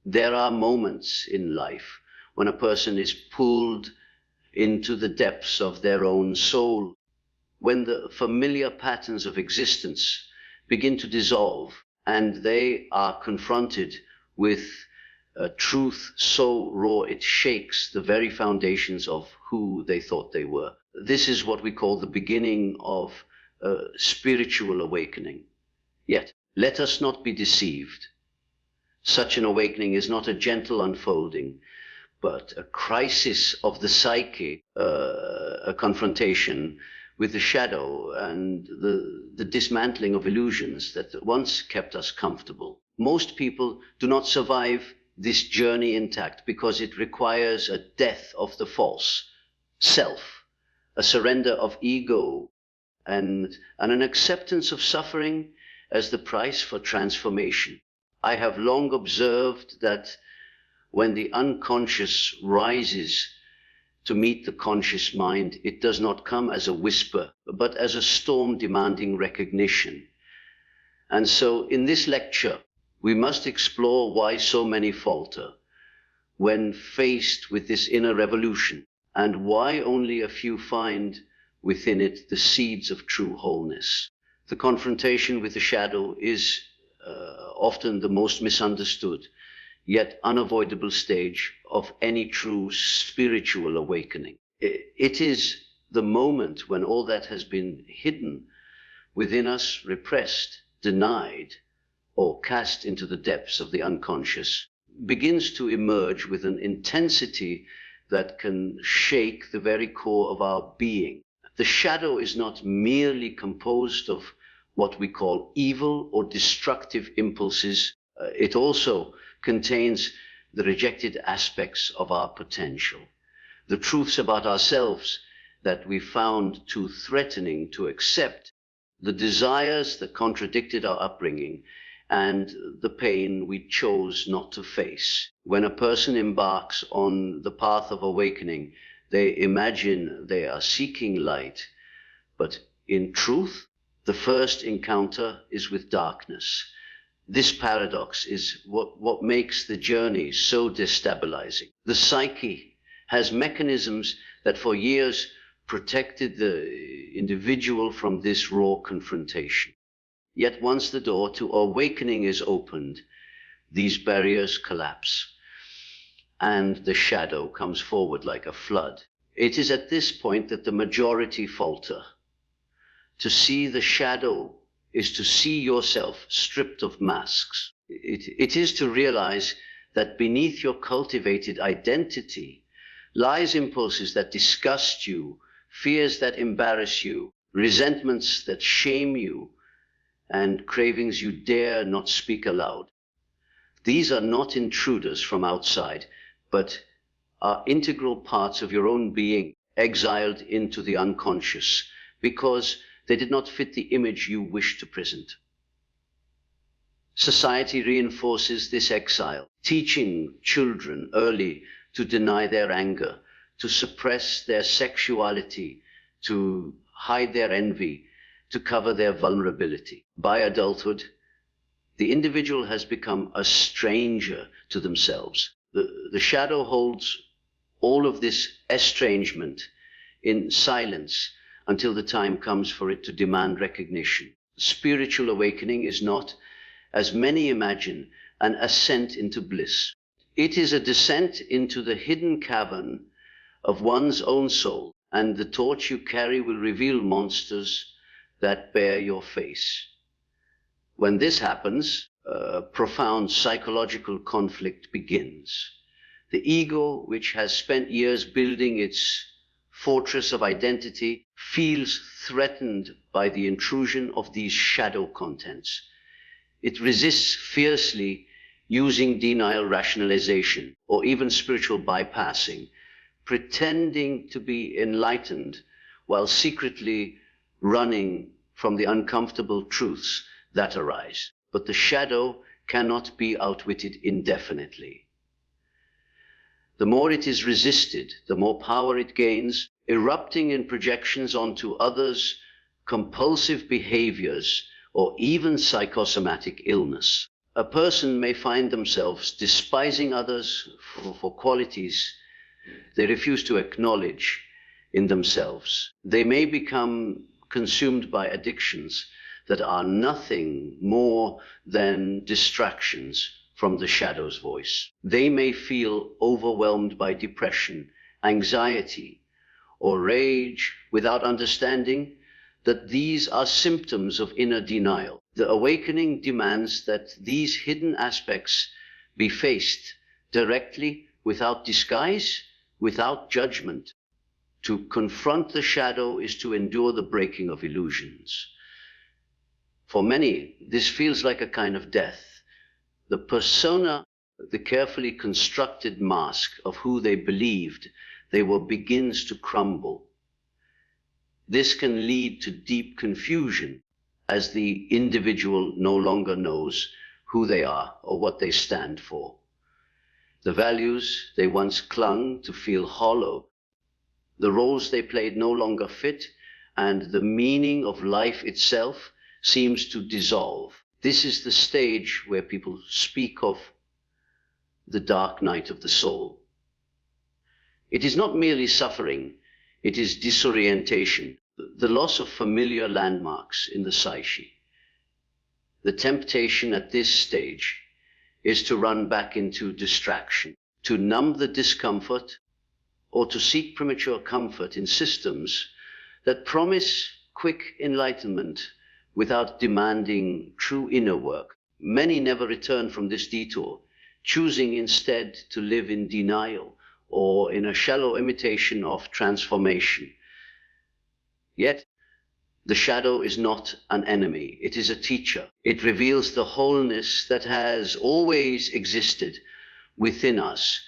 There are moments in life when a person is pulled into the depths of their own soul, when the familiar patterns of existence begin to dissolve and they are confronted with a truth so raw it shakes the very foundations of who they thought they were. This is what we call the beginning of a spiritual awakening. Yet, let us not be deceived. Such an awakening is not a gentle unfolding, but a crisis of the psyche, a confrontation with the shadow and the dismantling of illusions that once kept us comfortable. Most people do not survive this journey intact because it requires a death of the false self, a surrender of ego, and an acceptance of suffering as the price for transformation. I have long observed that when the unconscious rises to meet the conscious mind, it does not come as a whisper, but as a storm demanding recognition. And so in this lecture, we must explore why so many falter when faced with this inner revolution, and why only a few find within it the seeds of true wholeness. The confrontation with the shadow is often the most misunderstood, yet unavoidable stage of any true spiritual awakening. It is the moment when all that has been hidden within us, repressed, denied, or cast into the depths of the unconscious, begins to emerge with an intensity that can shake the very core of our being. The shadow is not merely composed of what we call evil or destructive impulses. It also contains the rejected aspects of our potential, the truths about ourselves that we found too threatening to accept, the desires that contradicted our upbringing, and the pain we chose not to face. When a person embarks on the path of awakening, they imagine they are seeking light, but in truth, the first encounter is with darkness. This paradox is what makes the journey so destabilizing. The psyche has mechanisms that for years protected the individual from this raw confrontation. Yet once the door to awakening is opened, these barriers collapse, and the shadow comes forward like a flood. It is at this point that the majority falter. To see the shadow is to see yourself stripped of masks. It is to realize that beneath your cultivated identity lies impulses that disgust you, fears that embarrass you, resentments that shame you, and cravings you dare not speak aloud. These are not intruders from outside, but are integral parts of your own being, exiled into the unconscious, because they did not fit the image you wish to present. Society reinforces this exile, teaching children early to deny their anger, to suppress their sexuality, to hide their envy, to cover their vulnerability. By adulthood, the individual has become a stranger to themselves. The shadow holds all of this estrangement in silence until the time comes for it to demand recognition. Spiritual awakening is not, as many imagine, an ascent into bliss. It is a descent into the hidden cavern of one's own soul, and the torch you carry will reveal monsters that bear your face. When this happens, a profound psychological conflict begins. The ego, which has spent years building its fortress of identity, feels threatened by the intrusion of these shadow contents. It resists fiercely, using denial, rationalization, or even spiritual bypassing, pretending to be enlightened while secretly running from the uncomfortable truths that arise. But the shadow cannot be outwitted indefinitely. The more it is resisted, the more power it gains, erupting in projections onto others, compulsive behaviors, or even psychosomatic illness. A person may find themselves despising others for qualities they refuse to acknowledge in themselves. They may become consumed by addictions that are nothing more than distractions from the shadow's voice. They may feel overwhelmed by depression, anxiety, or rage without understanding that these are symptoms of inner denial. The awakening demands that these hidden aspects be faced directly, without disguise, without judgment. To confront the shadow is to endure the breaking of illusions. For many, this feels like a kind of death. The persona, the carefully constructed mask of who they believed they were, begins to crumble. This can lead to deep confusion, as the individual no longer knows who they are or what they stand for. The values they once clung to feel hollow. The roles they played no longer fit, and the meaning of life itself seems to dissolve. This is the stage where people speak of the dark night of the soul. It is not merely suffering, it is disorientation, the loss of familiar landmarks in the psyche. The temptation at this stage is to run back into distraction, to numb the discomfort, or to seek premature comfort in systems that promise quick enlightenment without demanding true inner work. Many never return from this detour, choosing instead to live in denial or in a shallow imitation of transformation. Yet, the shadow is not an enemy, it is a teacher. It reveals the wholeness that has always existed within us,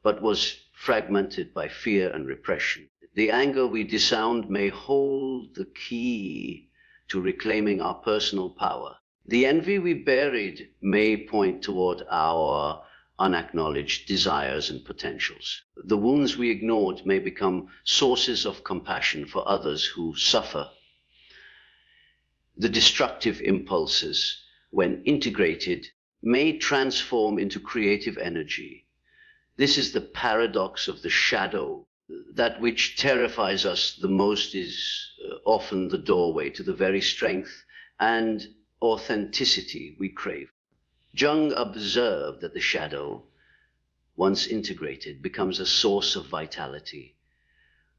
but was fragmented by fear and repression. The anger we disowned may hold the key to reclaiming our personal power. The envy we buried may point toward our unacknowledged desires and potentials. The wounds we ignored may become sources of compassion for others who suffer. The destructive impulses, when integrated, may transform into creative energy. This is the paradox of the shadow. That which terrifies us the most is often the doorway to the very strength and authenticity we crave. Jung observed that the shadow, once integrated, becomes a source of vitality.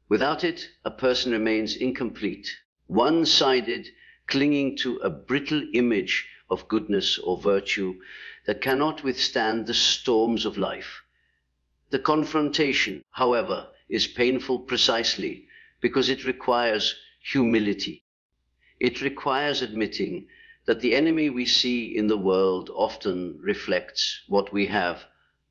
Without it, a person remains incomplete, one-sided, clinging to a brittle image of goodness or virtue that cannot withstand the storms of life. The confrontation, however, is painful precisely because it requires humility. It requires admitting that the enemy we see in the world often reflects what we have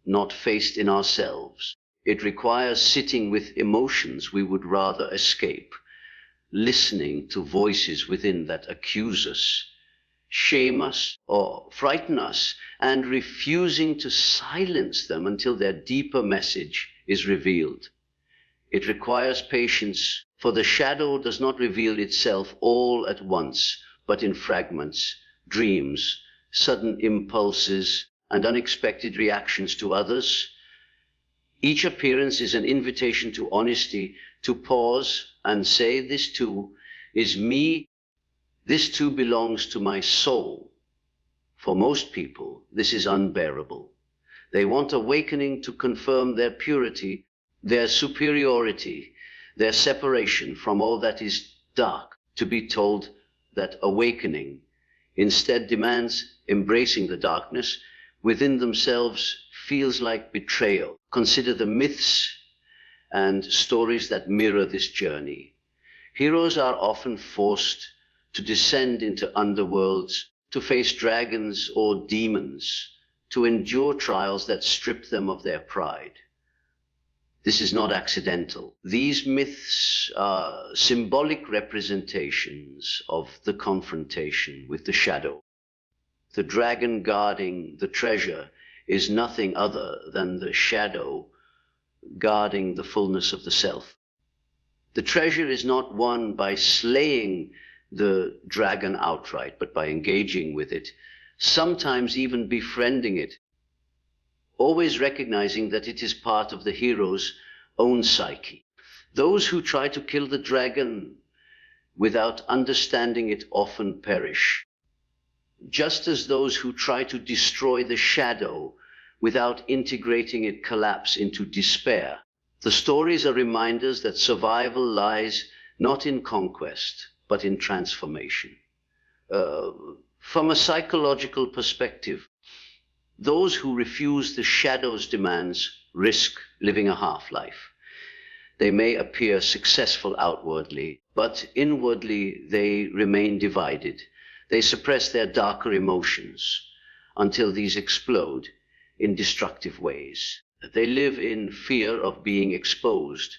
not faced in ourselves. It requires sitting with emotions we would rather escape, listening to voices within that accuse us, shame us, or frighten us, and refusing to silence them until their deeper message is revealed. It requires patience, for the shadow does not reveal itself all at once, but in fragments, dreams, sudden impulses, and unexpected reactions to others. Each appearance is an invitation to honesty, to pause and say, this too is me, this too belongs to my soul. For most people, this is unbearable. They want awakening to confirm their purity, their superiority, their separation from all that is dark. To be told that awakening instead demands embracing the darkness within themselves feels like betrayal. Consider the myths and stories that mirror this journey. Heroes are often forced to descend into underworlds, to face dragons or demons, to endure trials that strip them of their pride. This is not accidental. These myths are symbolic representations of the confrontation with the shadow. The dragon guarding the treasure is nothing other than the shadow guarding the fullness of the self. The treasure is not won by slaying the dragon outright, but by engaging with it sometimes even befriending it, always recognizing that it is part of the hero's own psyche. Those who try to kill the dragon without understanding it often perish, just as those who try to destroy the shadow without integrating it collapse into despair. The stories are reminders that survival lies not in conquest, but in transformation. From a psychological perspective, those who refuse the shadow's demands risk living a half-life. They may appear successful outwardly, but inwardly they remain divided. They suppress their darker emotions until these explode in destructive ways. They live in fear of being exposed,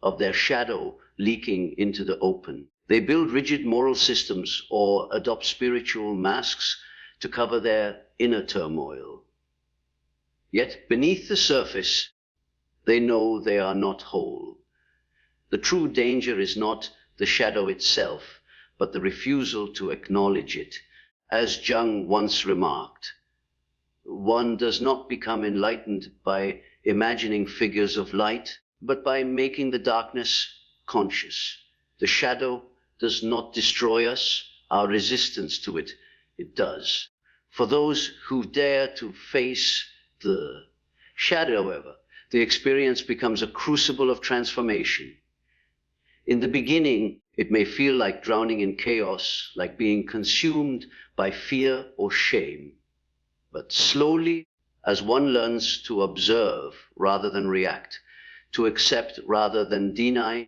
of their shadow leaking into the open. They build rigid moral systems or adopt spiritual masks to cover their inner turmoil. Yet beneath the surface, they know they are not whole. The true danger is not the shadow itself, but the refusal to acknowledge it. As Jung once remarked, one does not become enlightened by imagining figures of light, but by making the darkness conscious. The shadow does not destroy us, our resistance to it does. For those who dare to face the shadow, however, the experience becomes a crucible of transformation. In the beginning, it may feel like drowning in chaos, like being consumed by fear or shame. But slowly, as one learns to observe rather than react, to accept rather than deny,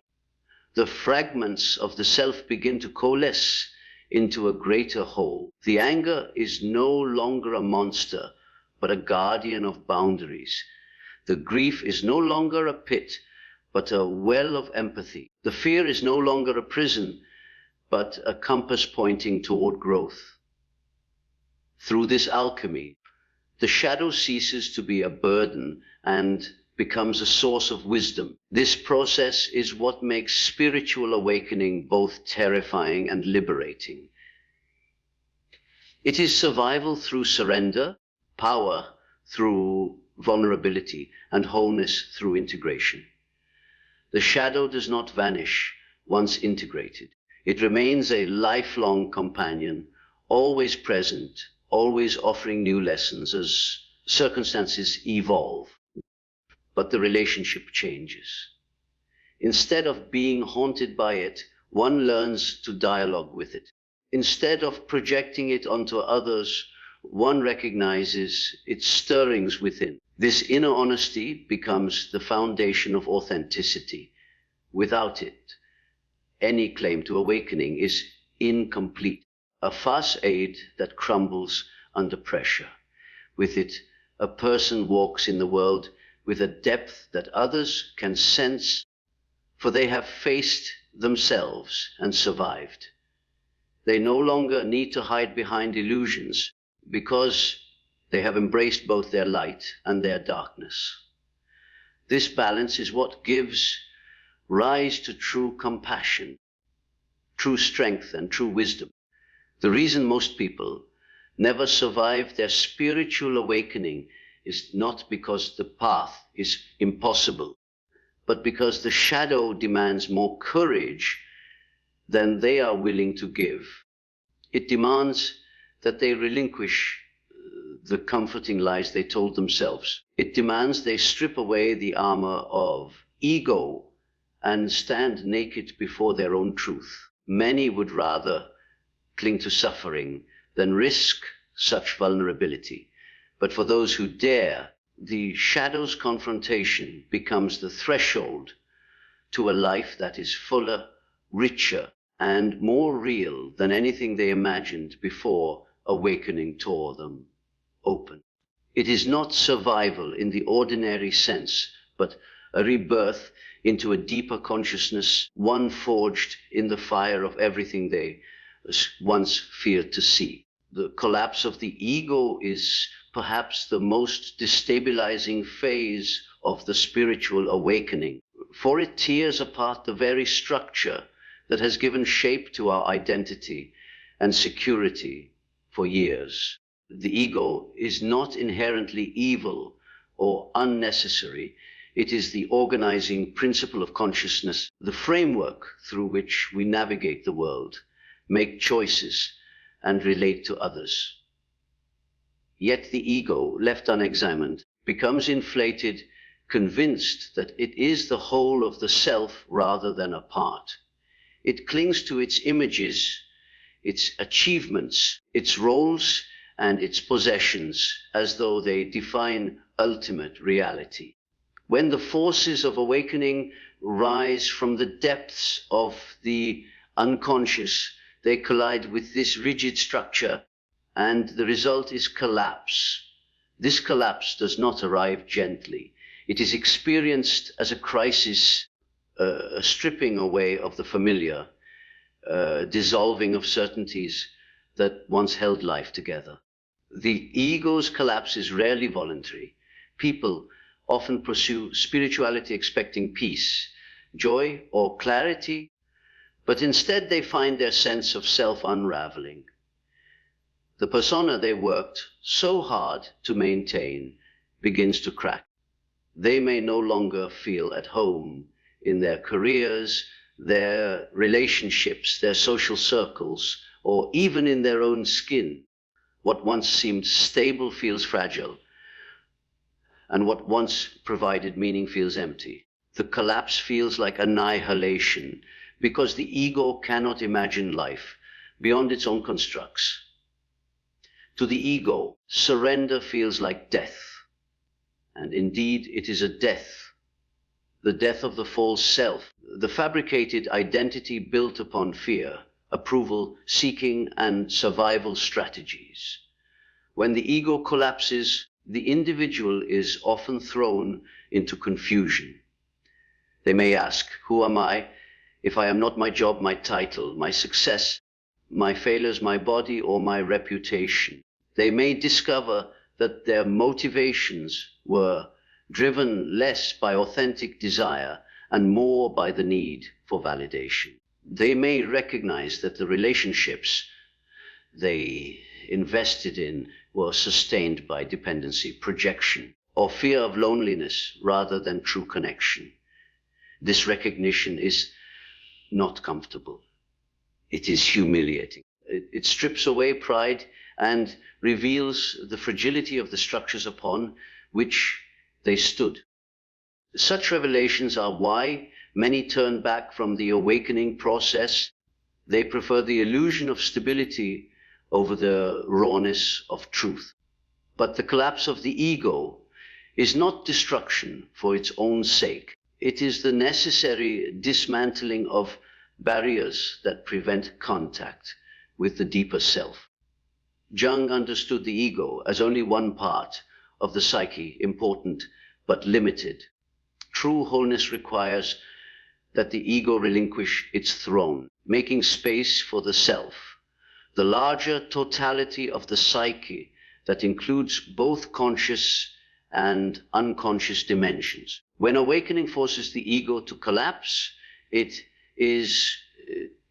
the fragments of the self begin to coalesce into a greater whole. The anger is no longer a monster, but a guardian of boundaries. The grief is no longer a pit, but a well of empathy. The fear is no longer a prison, but a compass pointing toward growth. Through this alchemy, the shadow ceases to be a burden and becomes a source of wisdom. This process is what makes spiritual awakening both terrifying and liberating. It is survival through surrender, power through vulnerability, and wholeness through integration. The shadow does not vanish once integrated. It remains a lifelong companion, always present, always offering new lessons as circumstances evolve. But the relationship changes. Instead of being haunted by it, one learns to dialogue with it. Instead of projecting it onto others, one recognizes its stirrings within. This inner honesty becomes the foundation of authenticity. Without it, any claim to awakening is incomplete, a facade that crumbles under pressure. With it, a person walks in the world with a depth that others can sense, for they have faced themselves and survived. They no longer need to hide behind illusions because they have embraced both their light and their darkness. This balance is what gives rise to true compassion, true strength, and true wisdom. The reason most people never survive their spiritual awakening is not because the path is impossible, but because the shadow demands more courage than they are willing to give. It demands that they relinquish the comforting lies they told themselves. It demands they strip away the armor of ego and stand naked before their own truth. Many would rather cling to suffering than risk such vulnerability. But for those who dare, the shadow's confrontation becomes the threshold to a life that is fuller, richer, and more real than anything they imagined before awakening tore them open. It is not survival in the ordinary sense, but a rebirth into a deeper consciousness, one forged in the fire of everything they once feared to see. The collapse of the ego is perhaps the most destabilizing phase of the spiritual awakening, for it tears apart the very structure that has given shape to our identity and security for years. the ego is not inherently evil or unnecessary. It is the organizing principle of consciousness, the framework through which we navigate the world, make choices, and relate to others. Yet the ego, left unexamined, becomes inflated, convinced that it is the whole of the self rather than a part. It clings to its images, its achievements, its roles, and its possessions as though they define ultimate reality. When the forces of awakening rise from the depths of the unconscious, they collide with this rigid structure, and the result is collapse. This collapse does not arrive gently. It is experienced as a crisis, a stripping away of the familiar, dissolving of certainties that once held life together. The ego's collapse is rarely voluntary. People often pursue spirituality expecting peace, joy, or clarity, but instead they find their sense of self unraveling. The persona they worked so hard to maintain begins to crack. They may no longer feel at home in their careers, their relationships, their social circles, or even in their own skin. What once seemed stable feels fragile, and what once provided meaning feels empty. The collapse feels like annihilation, because the ego cannot imagine life beyond its own constructs. To the ego, surrender feels like death, and indeed it is a death, the death of the false self, the fabricated identity built upon fear, approval seeking, and survival strategies. When the ego collapses, the individual is often thrown into confusion. They may ask, who am I if I am not my job, my title, my success, my failures, my body, or my reputation? They may discover that their motivations were driven less by authentic desire and more by the need for validation. They may recognize that the relationships they invested in were sustained by dependency, projection, or fear of loneliness rather than true connection. This recognition is not comfortable. It is humiliating. It strips away pride and reveals the fragility of the structures upon which they stood. Such revelations are why many turn back from the awakening process. They prefer the illusion of stability over the rawness of truth. But the collapse of the ego is not destruction for its own sake. It is the necessary dismantling of barriers that prevent contact with the deeper self. Jung understood the ego as only one part of the psyche, important but limited. True wholeness requires that the ego relinquish its throne, making space for the self, the larger totality of the psyche that includes both conscious and unconscious dimensions. When awakening forces the ego to collapse, it is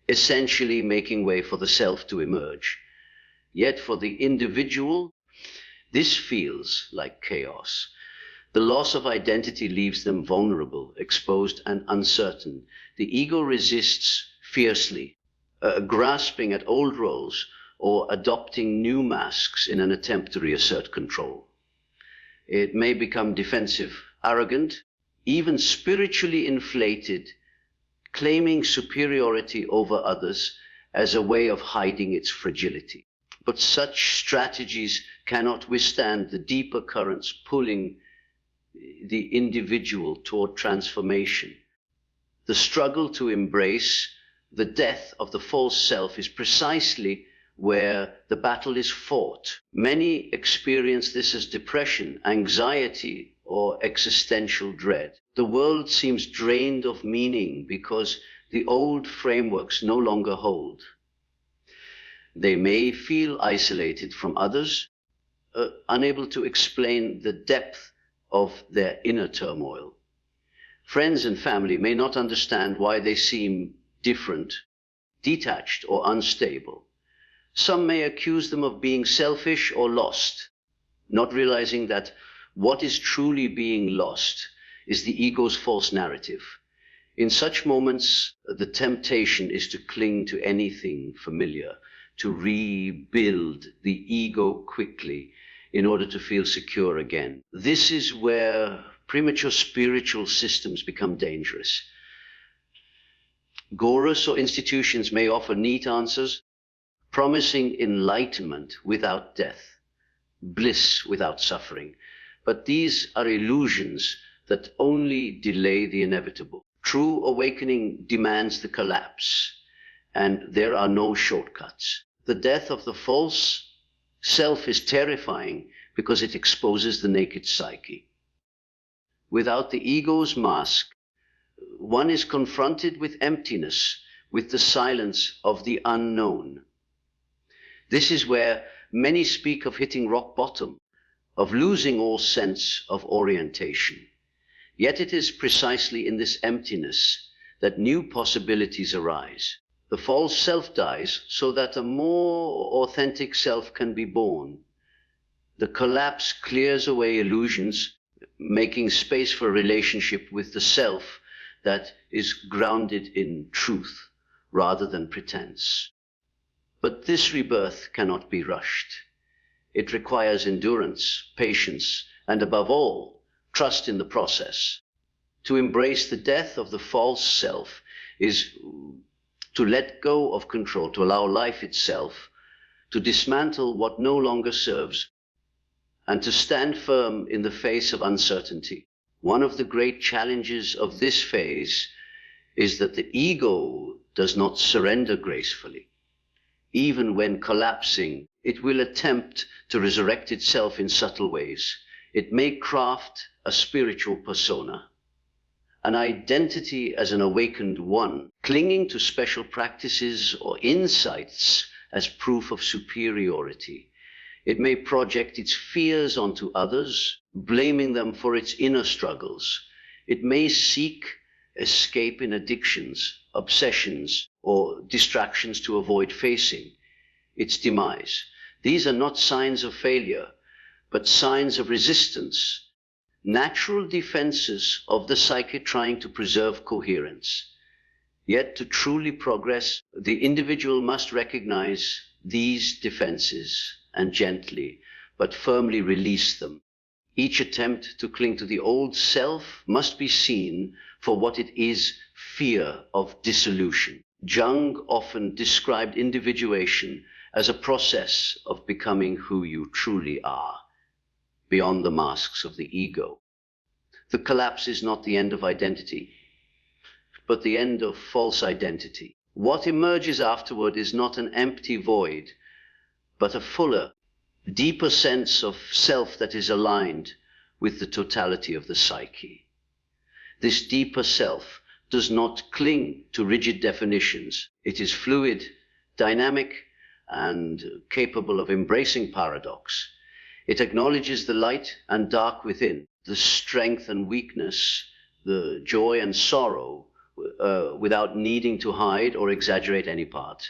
essentially making way for the self to emerge. Yet for the individual, this feels like chaos. The loss of identity leaves them vulnerable, exposed, and uncertain. The ego resists fiercely, grasping at old roles or adopting new masks in an attempt to reassert control. It may become defensive, arrogant, even spiritually inflated, claiming superiority over others as a way of hiding its fragility. But such strategies cannot withstand the deeper currents pulling the individual toward transformation. The struggle to embrace the death of the false self is precisely where the battle is fought. Many experience this as depression, anxiety, or existential dread. The world seems drained of meaning because the old frameworks no longer hold. They may feel isolated from others, unable to explain the depth of their inner turmoil. Friends and family may not understand why they seem different, detached, or unstable. Some may accuse them of being selfish or lost, not realizing that what is truly being lost is the ego's false narrative. In such moments, the temptation is to cling to anything familiar, to rebuild the ego quickly in order to feel secure again. This is where premature spiritual systems become dangerous. Gurus or institutions may offer neat answers, promising enlightenment without death, bliss without suffering. But these are illusions that only delay the inevitable. True awakening demands the collapse, and there are no shortcuts. The death of the false self is terrifying because it exposes the naked psyche. Without the ego's mask, one is confronted with emptiness, with the silence of the unknown. This is where many speak of hitting rock bottom, of losing all sense of orientation. Yet it is precisely in this emptiness that new possibilities arise. The false self dies so that a more authentic self can be born. The collapse clears away illusions, making space for a relationship with the self that is grounded in truth rather than pretense. But this rebirth cannot be rushed. It requires endurance, patience, and above all, trust in the process. To embrace the death of the false self is to let go of control, to allow life itself, to dismantle what no longer serves, and to stand firm in the face of uncertainty. One of the great challenges of this phase is that the ego does not surrender gracefully. Even when collapsing, it will attempt to resurrect itself in subtle ways. It may craft a spiritual persona, an identity as an awakened one, clinging to special practices or insights as proof of superiority. It may project its fears onto others, blaming them for its inner struggles. It may seek escape in addictions, obsessions, or distractions to avoid facing its demise. These are not signs of failure, but signs of resistance, natural defenses of the psyche trying to preserve coherence. Yet to truly progress, the individual must recognize these defenses and gently but firmly release them. Each attempt to cling to the old self must be seen for what it is: fear of dissolution. Jung often described individuation as a process of becoming who you truly are, beyond the masks of the ego. The collapse is not the end of identity, but the end of false identity. What emerges afterward is not an empty void, but a fuller, deeper sense of self that is aligned with the totality of the psyche. This deeper self does not cling to rigid definitions. It is fluid, dynamic, and capable of embracing paradox. It acknowledges the light and dark within, the strength and weakness, the joy and sorrow, without needing to hide or exaggerate any part.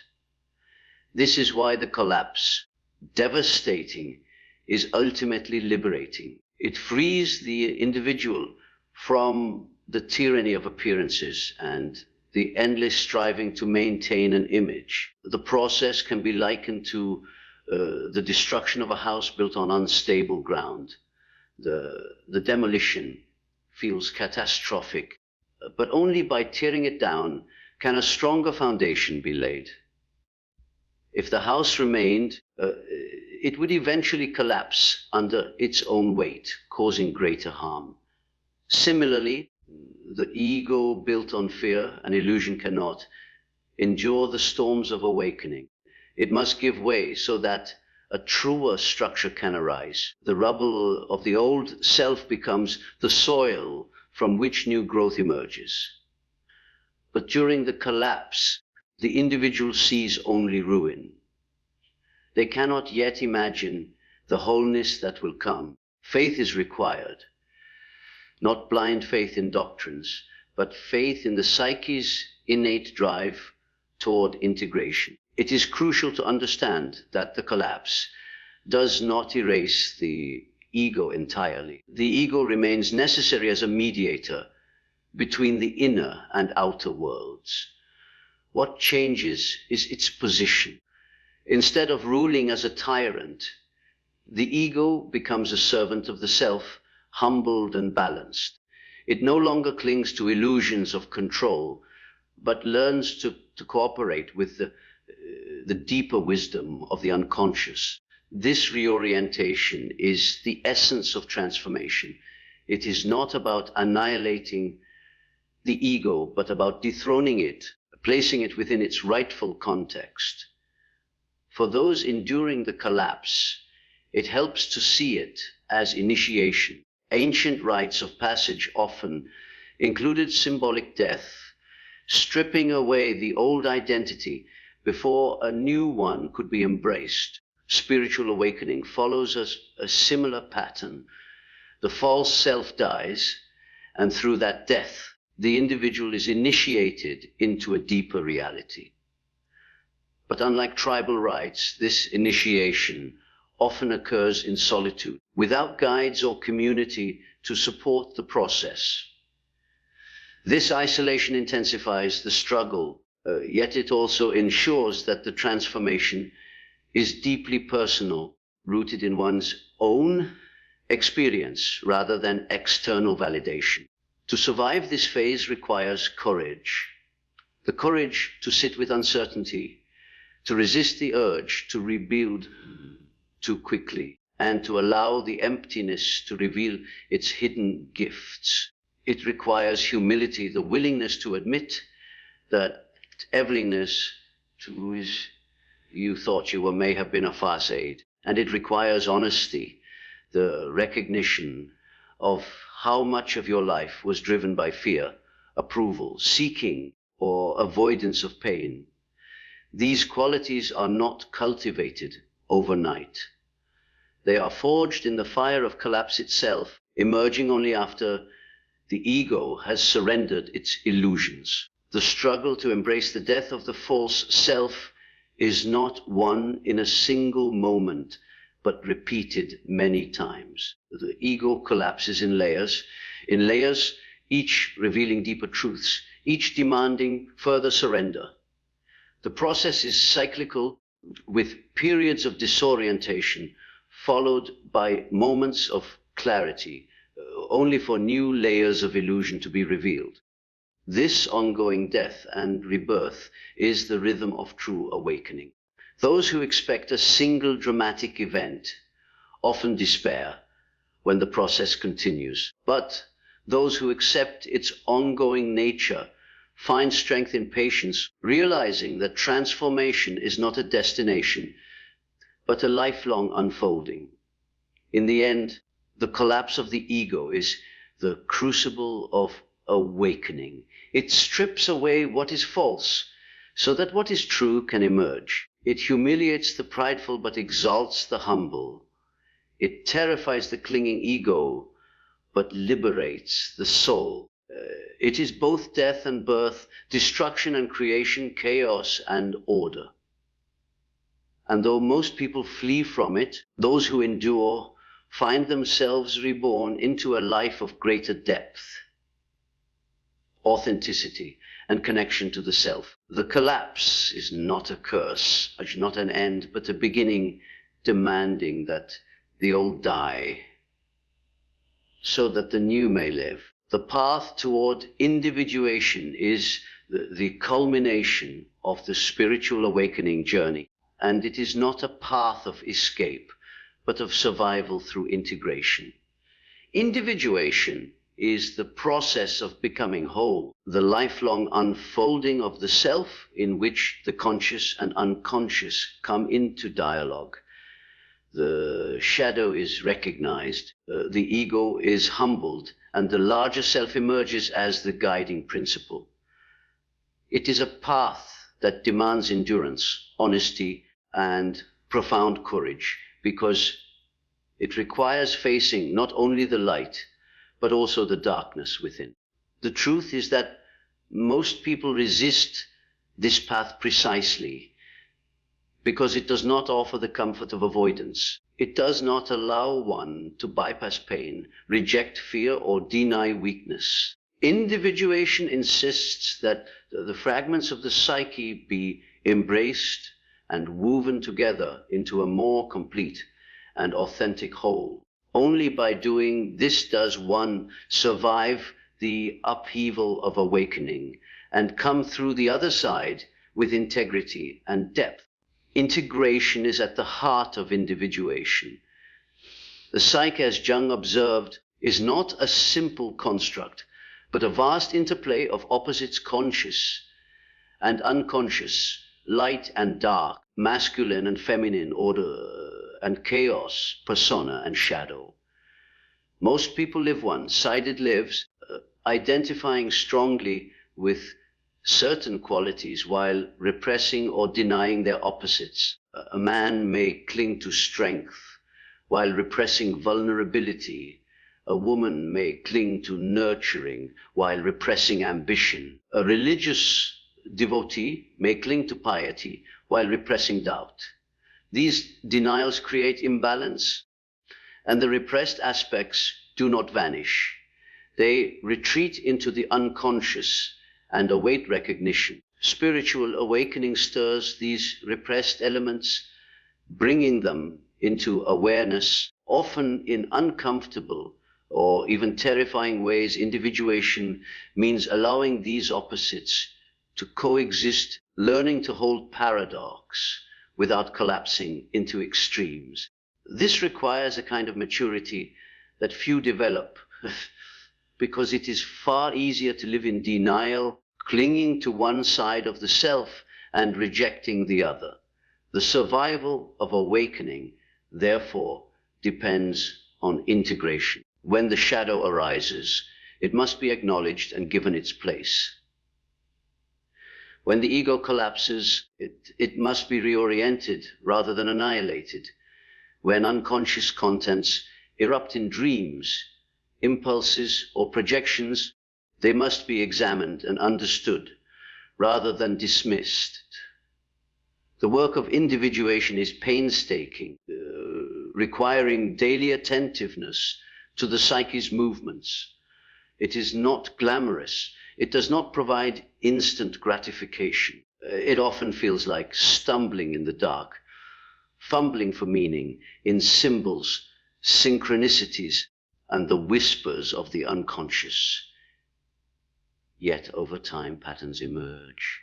This is why the collapse, devastating, is ultimately liberating. It frees the individual from the tyranny of appearances and the endless striving to maintain an image. The process can be likened to the destruction of a house built on unstable ground. The demolition feels catastrophic, but only by tearing it down can a stronger foundation be laid. If the house remained, it would eventually collapse under its own weight, causing greater harm. Similarly, the ego built on fear and illusion cannot endure the storms of awakening. It must give way so that a truer structure can arise. The rubble of the old self becomes the soil from which new growth emerges. But during the collapse, the individual sees only ruin. They cannot yet imagine the wholeness that will come. Faith is required, not blind faith in doctrines, but faith in the psyche's innate drive toward integration. It is crucial to understand that the collapse does not erase the ego entirely. The ego remains necessary as a mediator between the inner and outer worlds. What changes is its position. Instead of ruling as a tyrant, the ego becomes a servant of the self, humbled and balanced. It no longer clings to illusions of control, but learns to cooperate with the deeper wisdom of the unconscious. This reorientation is the essence of transformation. It is not about annihilating the ego, but about dethroning it, placing it within its rightful context. For those enduring the collapse, it helps to see it as initiation. Ancient rites of passage often included symbolic death, stripping away the old identity before a new one could be embraced. Spiritual awakening follows a similar pattern. The false self dies, and through that death, the individual is initiated into a deeper reality. But unlike tribal rites, this initiation often occurs in solitude, without guides or community to support the process. This isolation intensifies the struggle, yet it also ensures that the transformation is deeply personal, rooted in one's own experience rather than external validation. To survive this phase requires courage. The courage to sit with uncertainty, to resist the urge to rebuild too quickly, and to allow the emptiness to reveal its hidden gifts. It requires humility, the willingness to admit that everliness to who you thought you were may have been a farce aid. And it requires honesty, the recognition of how much of your life was driven by fear, approval, seeking, or avoidance of pain. These qualities are not cultivated overnight. They are forged in the fire of collapse itself, emerging only after the ego has surrendered its illusions. The struggle to embrace the death of the false self is not won in a single moment, but repeated many times. The ego collapses in layers, each revealing deeper truths, each demanding further surrender. The process is cyclical, with periods of disorientation, followed by moments of clarity, only for new layers of illusion to be revealed. This ongoing death and rebirth is the rhythm of true awakening. Those who expect a single dramatic event often despair when the process continues, but those who accept its ongoing nature find strength in patience, realizing that transformation is not a destination, but a lifelong unfolding. In the end, the collapse of the ego is the crucible of awakening. It strips away what is false, so that what is true can emerge. It humiliates the prideful, but exalts the humble. It terrifies the clinging ego, but liberates the soul. It is both death and birth, destruction and creation, chaos and order. And though most people flee from it, those who endure find themselves reborn into a life of greater depth, authenticity, and connection to the self. The collapse is not a curse, it's not an end, but a beginning demanding that the old die so that the new may live. The path toward individuation is the culmination of the spiritual awakening journey, and it is not a path of escape, but of survival through integration. Individuation is the process of becoming whole, the lifelong unfolding of the self in which the conscious and unconscious come into dialogue. The shadow is recognized, the ego is humbled, and the larger self emerges as the guiding principle. It is a path that demands endurance, honesty, and profound courage, because it requires facing not only the light, but also the darkness within. The truth is that most people resist this path precisely because it does not offer the comfort of avoidance. It does not allow one to bypass pain, reject fear, or deny weakness. Individuation insists that the fragments of the psyche be embraced and woven together into a more complete and authentic whole. Only by doing this does one survive the upheaval of awakening and come through the other side with integrity and depth. Integration is at the heart of individuation. The psyche, as Jung observed, is not a simple construct, but a vast interplay of opposites, conscious and unconscious, light and dark, masculine and feminine, order and chaos, persona and shadow. Most people live one-sided lives, identifying strongly with certain qualities while repressing or denying their opposites. A man may cling to strength while repressing vulnerability. A woman may cling to nurturing while repressing ambition. A religious devotee may cling to piety while repressing doubt. These denials create imbalance, and the repressed aspects do not vanish. They retreat into the unconscious and await recognition. Spiritual awakening stirs these repressed elements, bringing them into awareness, often in uncomfortable or even terrifying ways. Individuation means allowing these opposites to coexist, learning to hold paradox without collapsing into extremes. This requires a kind of maturity that few develop, because it is far easier to live in denial, clinging to one side of the self and rejecting the other. The survival of awakening, therefore, depends on integration. When the shadow arises, it must be acknowledged and given its place. When the ego collapses, it must be reoriented rather than annihilated. When unconscious contents erupt in dreams, impulses, or projections, they must be examined and understood rather than dismissed. The work of individuation is painstaking, requiring daily attentiveness to the psyche's movements. It is not glamorous. It does not provide instant gratification. It often feels like stumbling in the dark, fumbling for meaning in symbols, synchronicities, and the whispers of the unconscious. Yet over time, patterns emerge.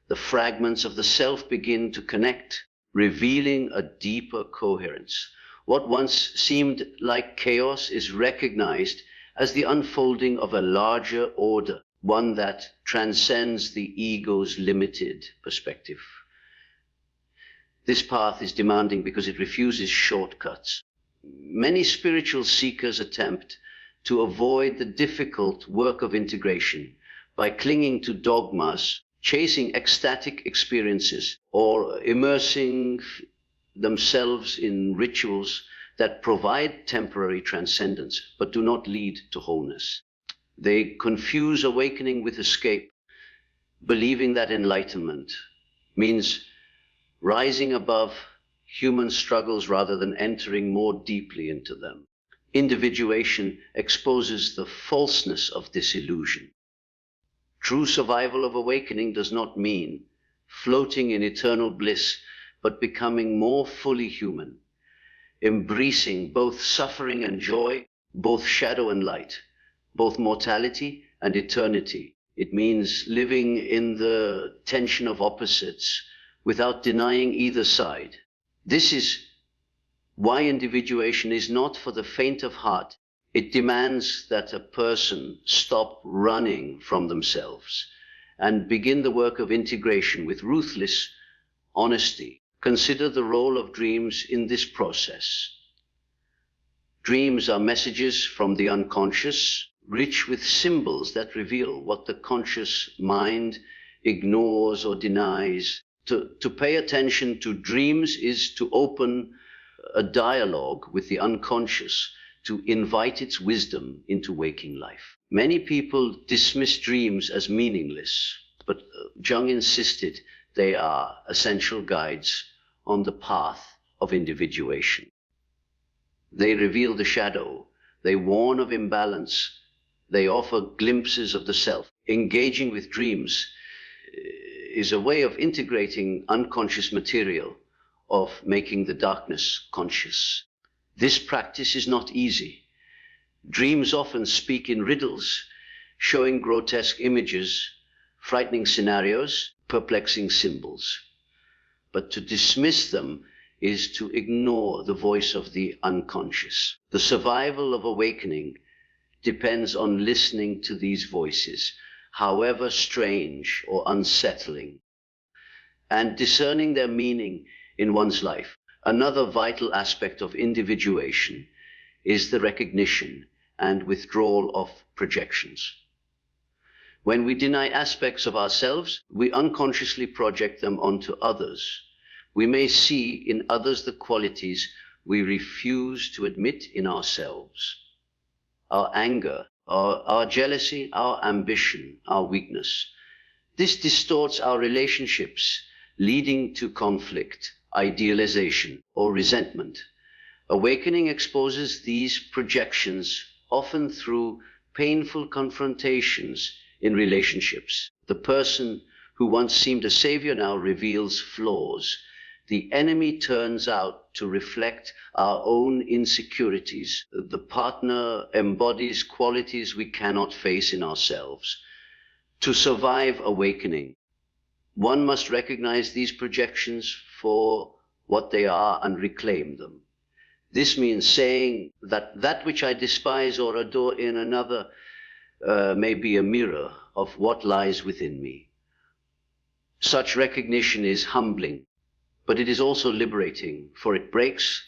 The fragments of the self begin to connect, revealing a deeper coherence. What once seemed like chaos is recognized as the unfolding of a larger order, one that transcends the ego's limited perspective. This path is demanding because it refuses shortcuts. Many spiritual seekers attempt to avoid the difficult work of integration by clinging to dogmas, chasing ecstatic experiences, or immersing themselves in rituals that provide temporary transcendence but do not lead to wholeness. They confuse awakening with escape, believing that enlightenment means rising above human struggles rather than entering more deeply into them. Individuation exposes the falseness of this illusion. True survival of awakening does not mean floating in eternal bliss, but becoming more fully human, embracing both suffering and joy, both shadow and light, both mortality and eternity. It means living in the tension of opposites without denying either side. This is why individuation is not for the faint of heart. It demands that a person stop running from themselves and begin the work of integration with ruthless honesty. Consider the role of dreams in this process. Dreams are messages from the unconscious, rich with symbols that reveal what the conscious mind ignores or denies. To pay attention to dreams is to open a dialogue with the unconscious, to invite its wisdom into waking life. Many people dismiss dreams as meaningless, but Jung insisted they are essential guides on the path of individuation. They reveal the shadow, they warn of imbalance, they offer glimpses of the self. Engaging with dreams is a way of integrating unconscious material, of making the darkness conscious. This practice is not easy. Dreams often speak in riddles, showing grotesque images, frightening scenarios, perplexing symbols. But to dismiss them is to ignore the voice of the unconscious. The survival of awakening depends on listening to these voices, however strange or unsettling, and discerning their meaning in one's life. Another vital aspect of individuation is the recognition and withdrawal of projections. When we deny aspects of ourselves, we unconsciously project them onto others. We may see in others the qualities we refuse to admit in ourselves. Our anger, our jealousy, our ambition, our weakness. This distorts our relationships, leading to conflict, idealization, or resentment. Awakening exposes these projections, often through painful confrontations in relationships. The person who once seemed a savior now reveals flaws. The enemy turns out to reflect our own insecurities. The partner embodies qualities we cannot face in ourselves. To survive awakening, one must recognize these projections for what they are and reclaim them. This means saying that which I despise or adore in another may be a mirror of what lies within me. Such recognition is humbling, but it is also liberating, for it breaks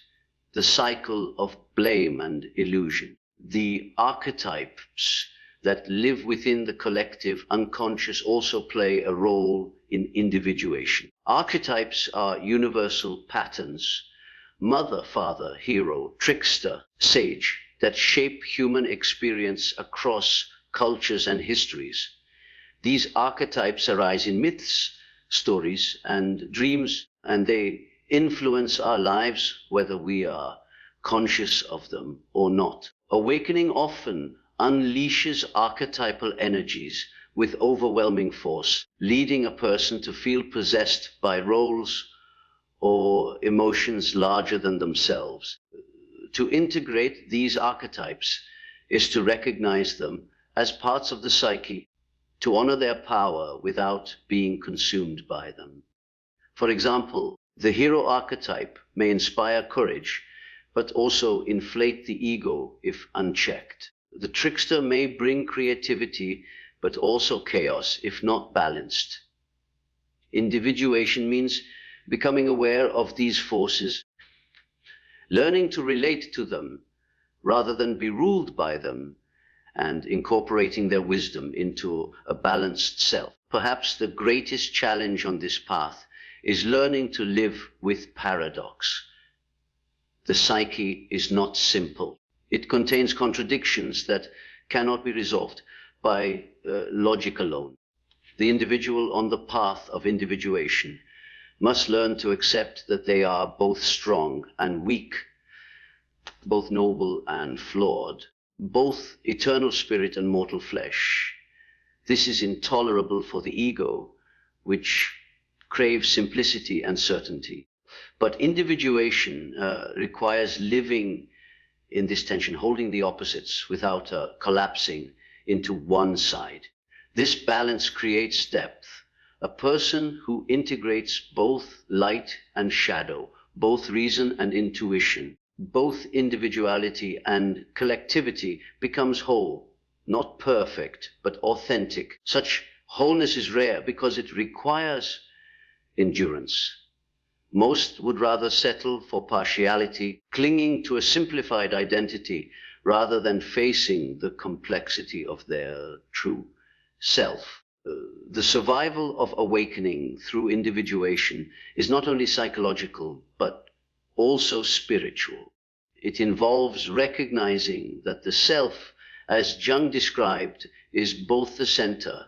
the cycle of blame and illusion. The archetypes that live within the collective unconscious also play a role in individuation. Archetypes are universal patterns, mother, father, hero, trickster, sage, that shape human experience across cultures and histories. These archetypes arise in myths, stories, and dreams, and they influence our lives whether we are conscious of them or not. Awakening often unleashes archetypal energies with overwhelming force, leading a person to feel possessed by roles or emotions larger than themselves. To integrate these archetypes is to recognize them as parts of the psyche, to honor their power without being consumed by them. For example, the hero archetype may inspire courage, but also inflate the ego if unchecked. The trickster may bring creativity, but also chaos if not balanced. Individuation means becoming aware of these forces, learning to relate to them rather than be ruled by them, and incorporating their wisdom into a balanced self. Perhaps the greatest challenge on this path is learning to live with paradox. The psyche is not simple. It contains contradictions that cannot be resolved by logic alone. The individual on the path of individuation must learn to accept that they are both strong and weak, both noble and flawed, both eternal spirit and mortal flesh. This is intolerable for the ego, which craves simplicity and certainty. But individuation requires living in this tension, holding the opposites without collapsing into one side. This balance creates depth. A person who integrates both light and shadow, both reason and intuition, both individuality and collectivity, becomes whole, not perfect, but authentic. Such wholeness is rare because it requires endurance. Most would rather settle for partiality, clinging to a simplified identity rather than facing the complexity of their true self. The survival of awakening through individuation is not only psychological, but also spiritual. It involves recognizing that the self, as Jung described, is both the center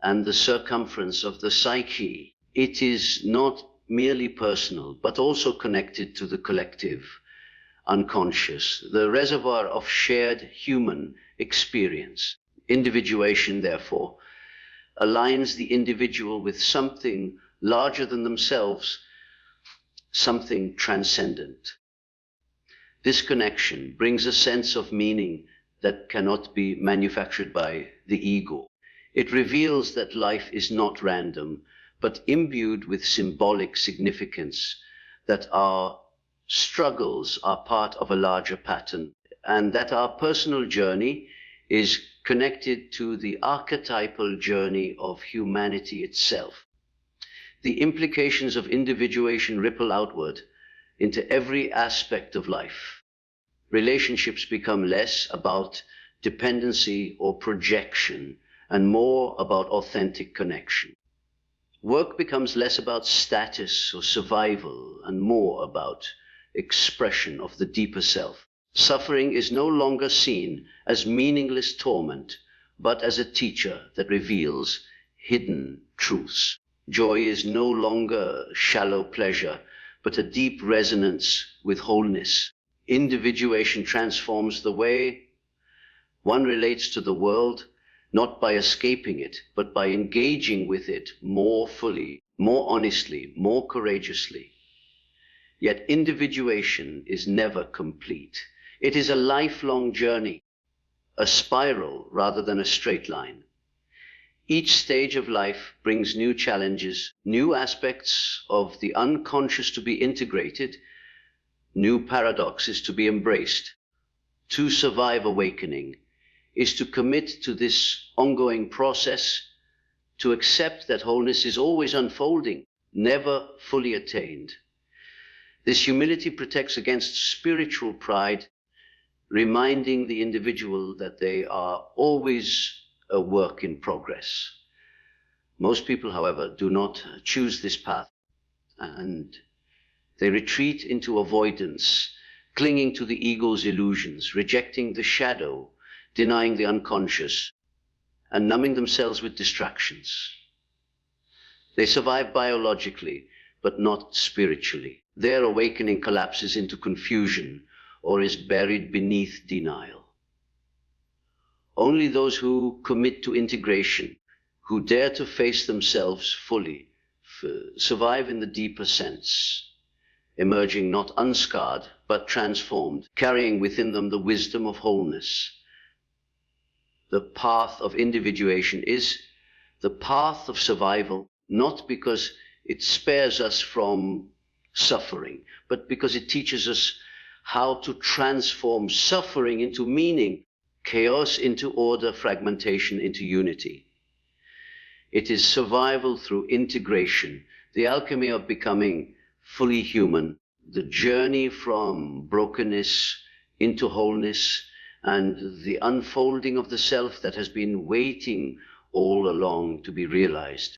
and the circumference of the psyche. It is not merely personal, but also connected to the collective, unconscious, the reservoir of shared human experience. Individuation, therefore, aligns the individual with something larger than themselves, something transcendent. This connection brings a sense of meaning that cannot be manufactured by the ego. It reveals that life is not random, but imbued with symbolic significance, that our struggles are part of a larger pattern, and that our personal journey is connected to the archetypal journey of humanity itself. The implications of individuation ripple outward into every aspect of life. Relationships become less about dependency or projection and more about authentic connection. Work becomes less about status or survival and more about expression of the deeper self. Suffering is no longer seen as meaningless torment, but as a teacher that reveals hidden truths. Joy is no longer shallow pleasure, but a deep resonance with wholeness. Individuation transforms the way one relates to the world, not by escaping it, but by engaging with it more fully, more honestly, more courageously. Yet individuation is never complete. It is a lifelong journey, a spiral rather than a straight line. Each stage of life brings new challenges, new aspects of the unconscious to be integrated, new paradoxes to be embraced. To survive awakening is to commit to this ongoing process, to accept that wholeness is always unfolding, never fully attained. This humility protects against spiritual pride, reminding the individual that they are always a work in progress. Most people, however, do not choose this path, and they retreat into avoidance, clinging to the ego's illusions, rejecting the shadow, denying the unconscious, and numbing themselves with distractions. They survive biologically, but not spiritually. Their awakening collapses into confusion or is buried beneath denial. Only those who commit to integration, who dare to face themselves fully, survive in the deeper sense, emerging not unscarred, but transformed, carrying within them the wisdom of wholeness. The path of individuation is the path of survival, not because it spares us from suffering, but because it teaches us how to transform suffering into meaning, chaos into order, fragmentation into unity. It is survival through integration, the alchemy of becoming fully human, the journey from brokenness into wholeness, and the unfolding of the self that has been waiting all along to be realized.